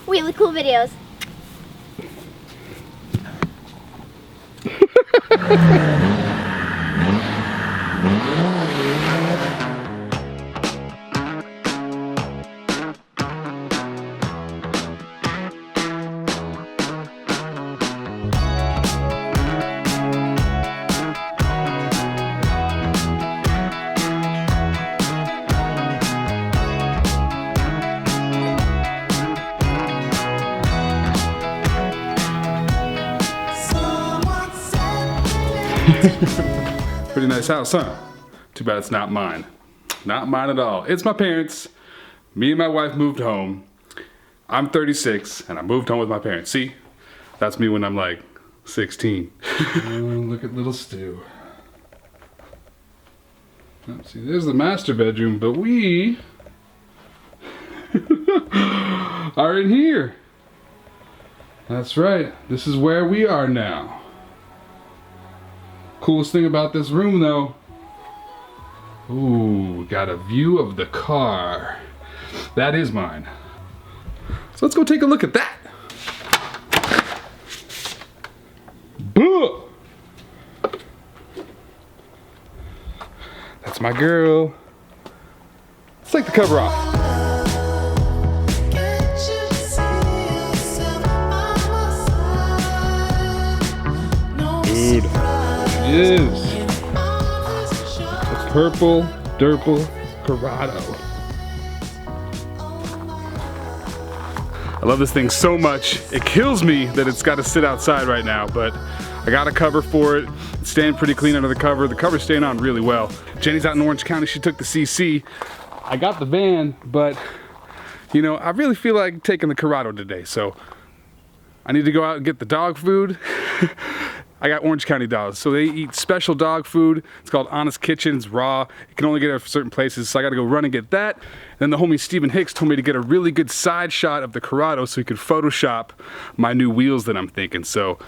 really cool videos. Pretty nice house, huh? Too bad it's not mine. Not mine at all. It's my parents'. Me and my wife moved home. I'm 36 and I moved home with my parents. See? That's me when I'm like 16. Oh, look at little Stu. Oh, see, there's the master bedroom, but we are in here. That's right. This is where we are now. Coolest thing about this room though, ooh, got a view of the car. That is mine. So let's go take a look at that. Buh! That's my girl. Let's take the cover off. Dude. Is a purple Durple Corrado. I love this thing so much. It kills me that it's got to sit outside right now, but I got a cover for it. It's staying pretty clean under the cover. The cover's staying on really well. Jenny's out in Orange County. She took the CC. I got the van, but you know, I really feel like taking the Corrado today, so I need to go out and get the dog food. I got Orange County dogs, so they eat special dog food. It's called Honest Kitchens, raw. You can only get it from certain places, so I gotta go run and get that. And then the homie Stephen Hicks told me to get a really good side shot of the Corrado so he could Photoshop my new wheels that I'm thinking. So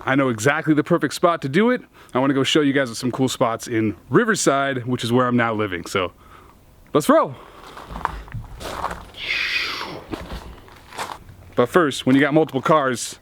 I know exactly the perfect spot to do it. I wanna go show you guys some cool spots in Riverside, which is where I'm now living. So let's roll. But first, when you got multiple cars,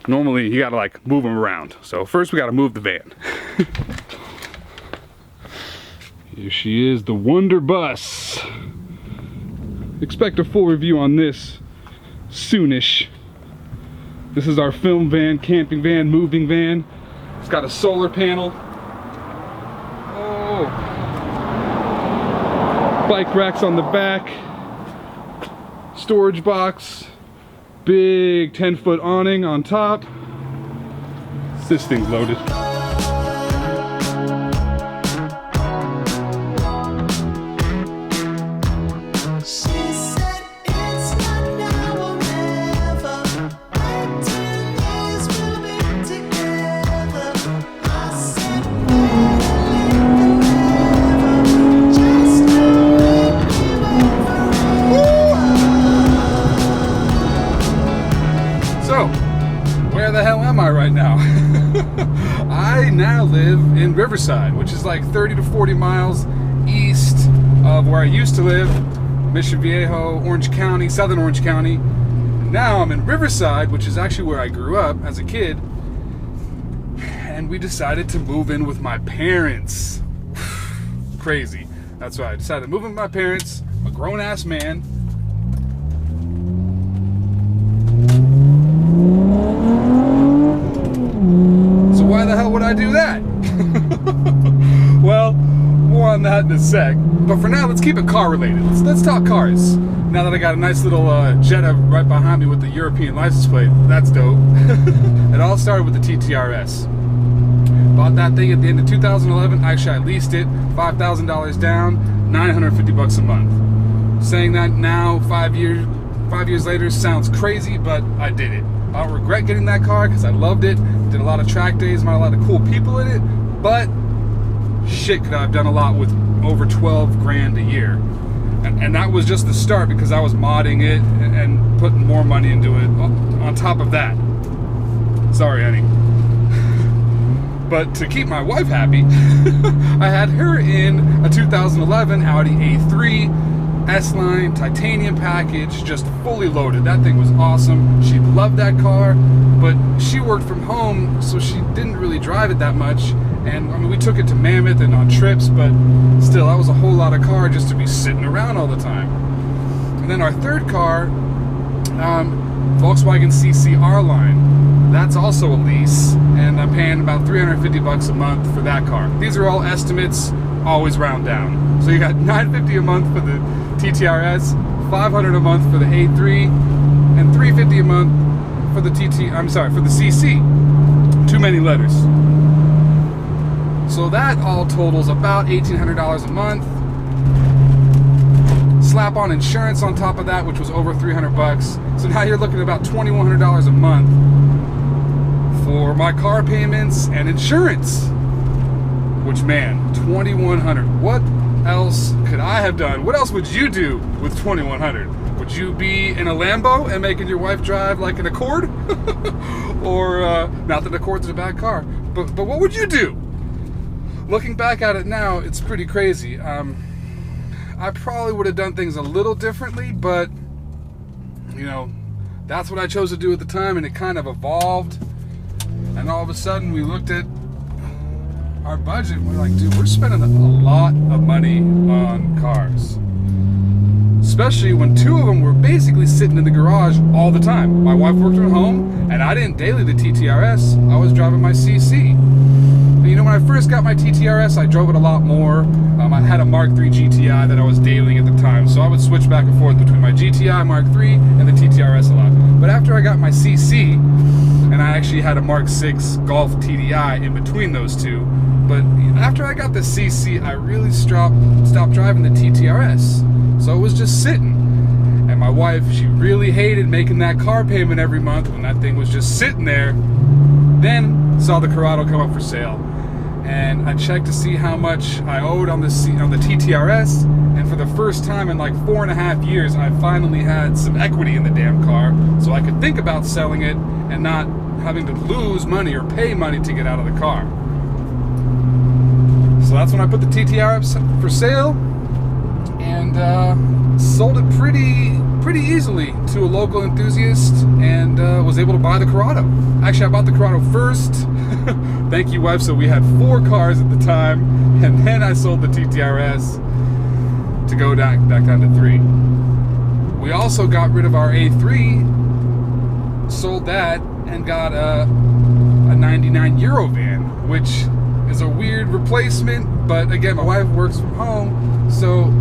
normally you gotta like move them around. So first we gotta move the van. Here she is, the Wonder Bus. Expect a full review on this soonish. This is our film van, camping van, moving van. It's got a solar panel. Oh. Bike racks on the back. Storage box. Big 10-foot awning on top. This thing's loaded. Where the hell am I right now? I now live in Riverside, which is like 30 to 40 miles east of where I used to live, Mission Viejo, Orange County, Southern Orange County. Now I'm in Riverside, which is actually where I grew up as a kid, and we decided to move in with my parents. Crazy. That's right, I decided to move in with my parents. I'm a grown-ass man. Why the hell would I do that? Well, more on that in a sec. But for now, let's keep it car related. Let's talk cars. Now that I got a nice little Jetta right behind me with the European license plate, that's dope. It all started with the TTRS. Bought that thing at the end of 2011. Actually, I leased it, $5,000 down, 950 bucks a month. Saying that now, 5 years later, sounds crazy, but I did it. I don't regret getting that car because I loved it. Did a lot of track days, met a lot of cool people in it, but shit, could I have done a lot with over 12 grand a year. And that was just the start because I was modding it and putting more money into it on top of that. Sorry, honey. But to keep my wife happy, I had her in a 2011 Audi A3 S-Line titanium package, just fully loaded. That thing was awesome. She loved that car, but she worked from home, so she didn't really drive it that much. And I mean, we took it to Mammoth and on trips, but still, that was a whole lot of car just to be sitting around all the time. And then our third car, Volkswagen CC R-Line. That's also a lease, and I'm paying about $350 a month for that car. These are all estimates, always round down. So you got $950 a month for the TTRS, $500 a month for the A3, and $350 a month for the for the CC. Too many letters. So that all totals about $1,800 a month. Slap on insurance on top of that, which was over $300. So now you're looking at about $2,100 a month for my car payments and insurance. Which, man, $2,100. What else could I have done? What else would you do with $2,100? Would you be in a Lambo and making your wife drive like an Accord? Or, not that Accord's a bad car, but what would you do? Looking back at it now, it's pretty crazy. I probably would have done things a little differently, but, you know, that's what I chose to do at the time, and it kind of evolved. And all of a sudden, we looked at our budget, and we're like, dude, we're spending a lot of money on cars. Especially when two of them were basically sitting in the garage all the time. My wife worked from home, and I didn't daily the TTRS. I was driving my CC. You know, when I first got my TTRS, I drove it a lot more. I had a Mark III GTI that I was dailying at the time, so I would switch back and forth between my GTI Mark III and the TTRS a lot. But after I got my CC, and I actually had a Mark VI Golf TDI in between those two, but after I got the CC, I really stopped driving the TTRS. So it was just sitting. And my wife, she really hated making that car payment every month when that thing was just sitting there. Then saw the Corrado come up for sale. And I checked to see how much I owed on the TTRS, and for the first time in like 4.5 years, I finally had some equity in the damn car, so I could think about selling it and not having to lose money or pay money to get out of the car. So that's when I put the TTR up for sale, and sold it pretty easily to a local enthusiast, and was able to buy the Corrado. Actually, I bought the Corrado first. Thank you, wife. So we had 4 cars at the time, and then I sold the TTRS to go back down to 3. We also got rid of our A3, sold that, and got a 99 Eurovan, which is a weird replacement. But again, my wife works from home, so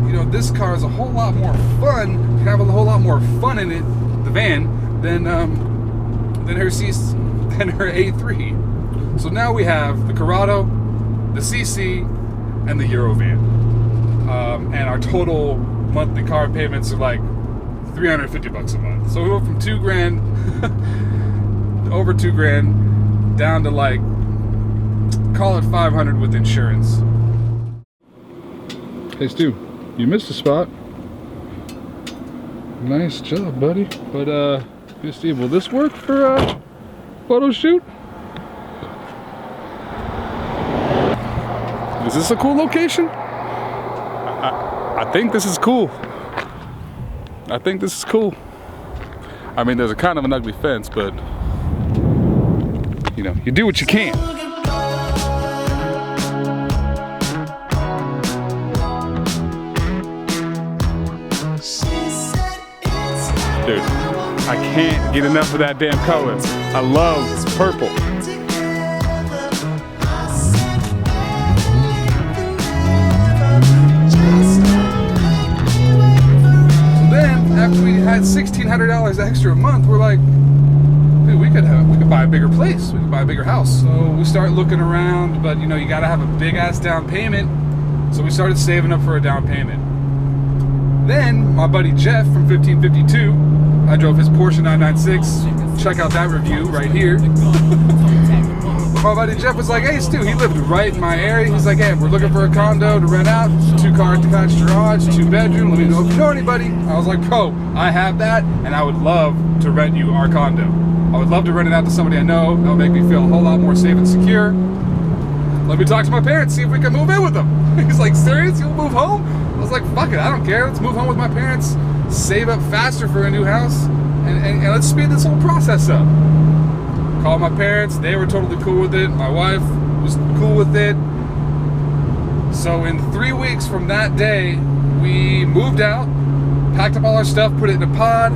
you know, this car is a whole lot more fun. You can have a whole lot more fun in it, the van, than her A3. So now we have the Corrado, the CC, and the Eurovan. And our total monthly car payments are like $350 a month. So we went from $2,000, over $2,000, down to like, call it $500 with insurance. Hey Stu, you missed a spot. Nice job, buddy. But hey Steve, will this work for a photo shoot? Is this a cool location? I think this is cool. I think this is cool. I mean, there's a kind of an ugly fence, but you know, you do what you can. Dude, I can't get enough of that damn color. I love purple. After we had $1,600 extra a month, we're like, dude, we could buy a bigger place. We could buy a bigger house. So we start looking around, but you know, you gotta have a big ass down payment. So we started saving up for a down payment. Then my buddy Jeff from 1552, I drove his Porsche 996. Check out that review right here. My buddy Jeff was like, hey Stu, he lived right in my area. He's like, hey, we're looking for a condo to rent out, 2-car detached garage, 2-bedroom. Let me know if you know anybody. I was like, bro, I have that, and I would love to rent you our condo. I would love to rent it out to somebody I know. That'll make me feel a whole lot more safe and secure. Let me talk to my parents, see if we can move in with them. He's like, serious? You'll move home? I was was like, fuck it, I don't care. Let's move home with my parents, save up faster for a new house, and let's speed this whole process up. Called my parents. They were totally cool with it. My wife was cool with it. So in 3 weeks from that day, we moved out, packed up all our stuff, put it in a pod,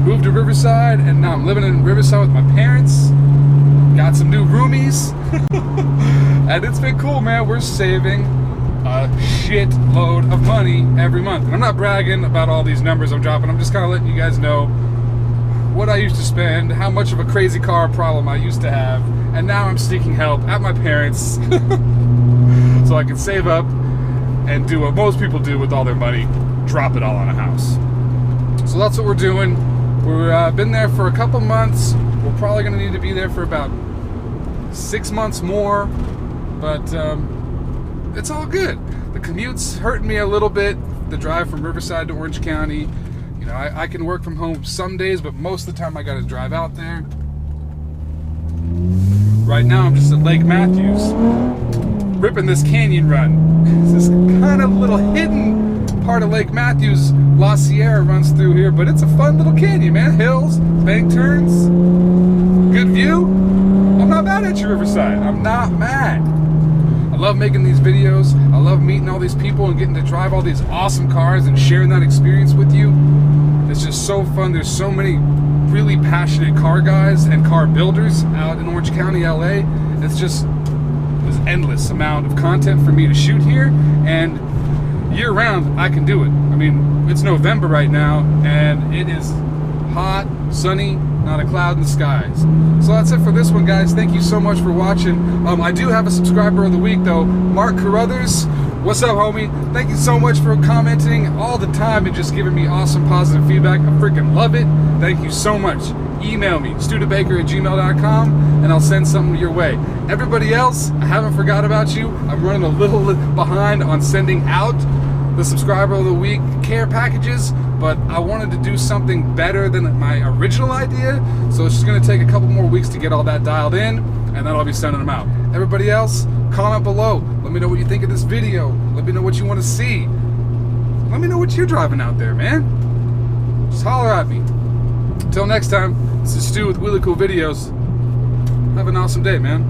moved to Riverside, and now I'm living in Riverside with my parents. Got some new roomies. And it's been cool, man. We're saving a shitload of money every month. And I'm not bragging about all these numbers I'm dropping. I'm just kind of letting you guys know what I used to spend, how much of a crazy car problem I used to have, and now I'm seeking help at my parents so I can save up and do what most people do with all their money, drop it all on a house. So that's what we're doing. We've been there for a couple months. We're probably going to need to be there for about 6 months more, but it's all good. The commute's hurting me a little bit, the drive from Riverside to Orange County. You know, I can work from home some days, but most of the time I got to drive out there. Right now I'm just at Lake Matthews, ripping this canyon run. This kind of little hidden part of Lake Matthews, La Sierra runs through here, but it's a fun little canyon, man. Hills, bank turns, good view. I'm not mad at you, Riverside. I'm not mad. I love making these videos. I love meeting all these people and getting to drive all these awesome cars and sharing that experience with you. It's just so fun. There's so many really passionate car guys and car builders out in Orange County, LA. It's just this endless amount of content for me to shoot here, and year round I can do it. I mean, it's November right now and it is hot, sunny, not a cloud in the skies. So that's it for this one, guys. Thank you so much for watching. I do have a subscriber of the week though, Mark Carruthers. What's up, homie? Thank you so much for commenting all the time and just giving me awesome positive feedback. I freaking love it. Thank you so much. Email me, studebaker@gmail.com, and I'll send something your way. Everybody else, I haven't forgot about you. I'm running a little behind on sending out the subscriber of the week care packages, but I wanted to do something better than my original idea, so it's just going to take a couple more weeks to get all that dialed in, and then I'll be sending them out. Everybody else, comment below. Let me know what you think of this video. Let me know what you want to see. Let me know what you're driving out there, man. Just holler at me. Until next time, this is Stu with Wheelie Cool Videos. Have an awesome day, man.